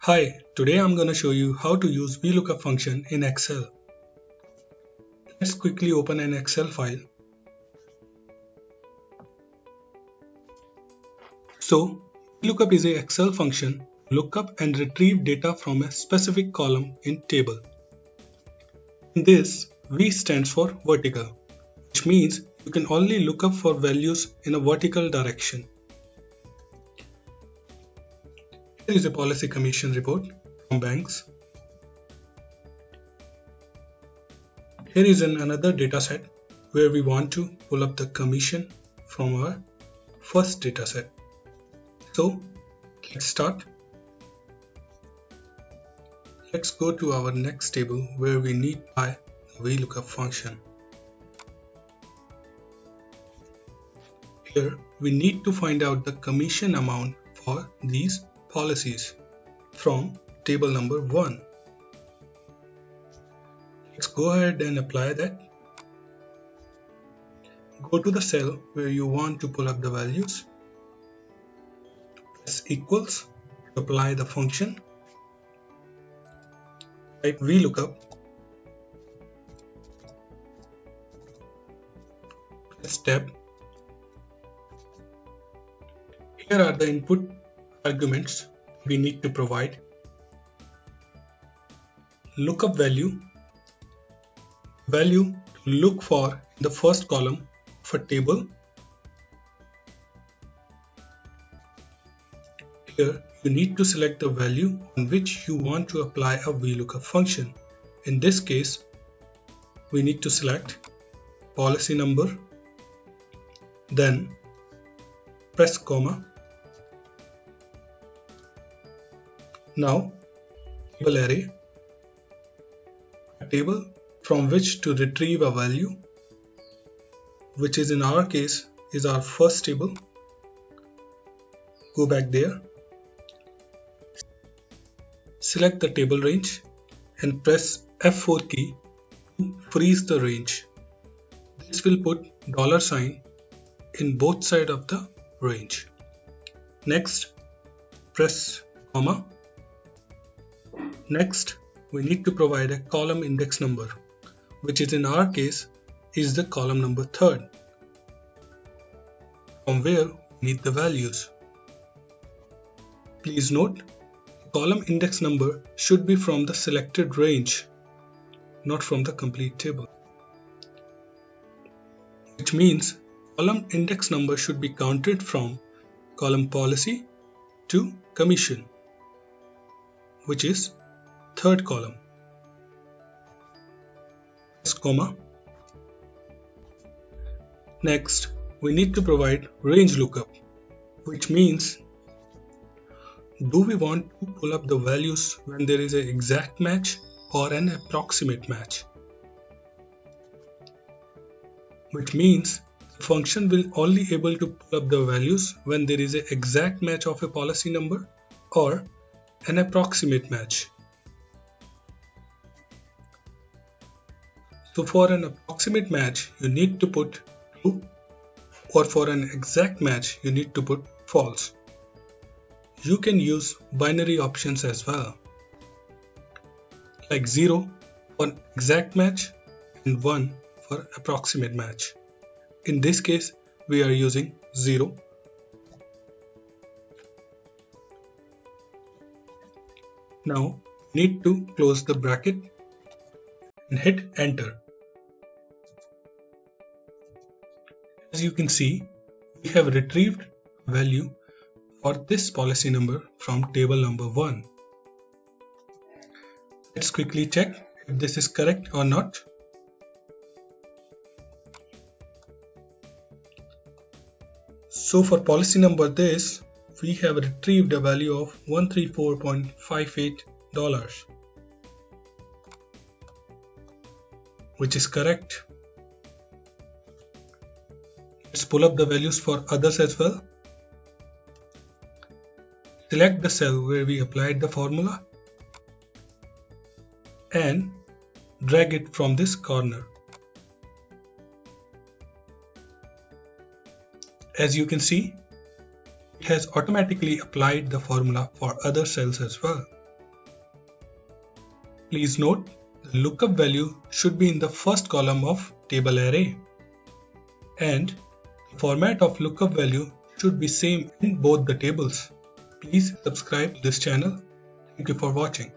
Hi, today I'm going to show you how to use VLOOKUP function in Excel. Let's quickly open an Excel file. So, VLOOKUP is an Excel function to look up and retrieve data from a specific column in table. In this, V stands for vertical, which means you can only look up for values in a vertical direction. Here is a policy commission report from banks. Here is another dataset where we want to pull up the commission from our first dataset. So let's start. Let's go to our next table where we need by the VLOOKUP function. Here we need to find out the commission amount for these policies from table number 1. Let's go ahead and apply that. Go to the cell where you want to pull up the values. Press equals to apply the function. Type VLOOKUP. Press tab. Here are the input arguments we need to provide. Lookup value to look for in the first column of a table. Here you need to select the value on which you want to apply a VLOOKUP function. In this case, we need to select policy number, then press comma. Now table array, a table from which to retrieve a value, which is in our case is our first table. Go back there, select the table range and press F4 key to freeze the range. This will put $sign in both sides of the range. Next, press comma. Next, we need to provide a column index number, which is in our case is the column number 3rd, from where we need the values. Please note, column index number should be from the selected range, not from the complete table. Which means column index number should be counted from column policy to commission, which is 3rd column. Press comma. Next, we need to provide range lookup, which means do we want to pull up the values when there is an exact match or an approximate match? Which means the function will only able to pull up the values when there is an exact match of a policy number or an approximate match. So for an approximate match, you need to put true, or for an exact match, you need to put false. You can use binary options as well, like 0 for exact match and 1 for approximate match. In this case, we are using 0. Now, need to close the bracket and hit enter. As you can see, we have retrieved value for this policy number from table number 1. Let's quickly check if this is correct or not. So for policy number this, we have retrieved a value of $134.58, which is correct. Let's pull up the values for others as well. Select the cell where we applied the formula and drag it from this corner. As you can see, it has automatically applied the formula for other cells as well. Please note, the lookup value should be in the first column of table array. And the format of lookup value should be same in both the tables. Please subscribe to this channel. Thank you for watching.